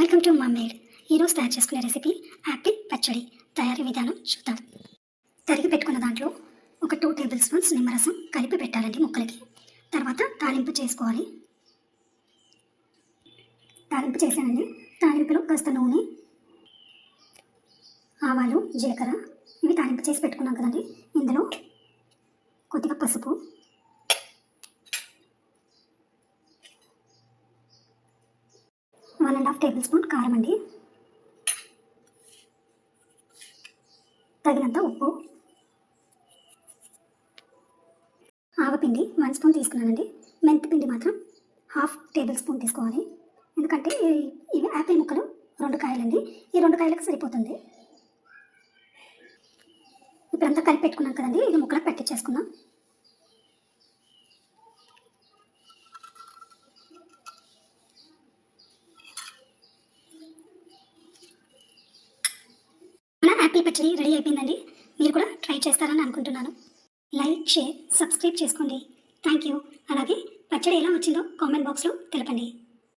Welcome to మమ్మేడ్. ఈరోజు తయారు చేసుకునే రెసిపీ యాపిల్ పచ్చడి. తయారీ విధానం చూద్దాం. తరిగి పెట్టుకున్న దాంట్లో ఒక 2 టేబుల్ స్పూన్స్ నిమ్మరసం కలిపి పెట్టాలండి ముక్కలకి. తర్వాత తాలింపు చేసుకోవాలి. తాలింపు చేశానండి. తాలింపులో కాస్త నూనె, ఆవాలు, జీలకర్ర ఇవి తాలింపు చేసి పెట్టుకున్నాం కదండి. ఇందులో కొద్దిగా పసుపు, 1½ టేబుల్ స్పూన్ కారం అండి, తగినంత ఉప్పు, ఆవపిండి 1 స్పూన్ తీసుకున్నానండి. మెంతిపిండి మాత్రం 1/2 టేబుల్ స్పూన్ తీసుకోవాలి. ఎందుకంటే ఇవి యాపిల్ ముక్కలు 2 కాయలండి. ఈ 2 కాయలకు సరిపోతుంది. ఇప్పుడంతా కలిపి పెట్టుకున్నాం కదండి. ఇది ముక్కలకు పట్టించేసుకుందాం. యాపిల్ పచ్చడి రెడీ అయిపోయిందండి. మీరు కూడా ట్రై చేస్తారని అనుకుంటున్నాను. లైక్, షేర్, సబ్స్క్రైబ్ చేసుకోండి. Thank you. అలాగే పచ్చడి ఎలా వచ్చిందో కామెంట్ బాక్స్లో తెలపండి.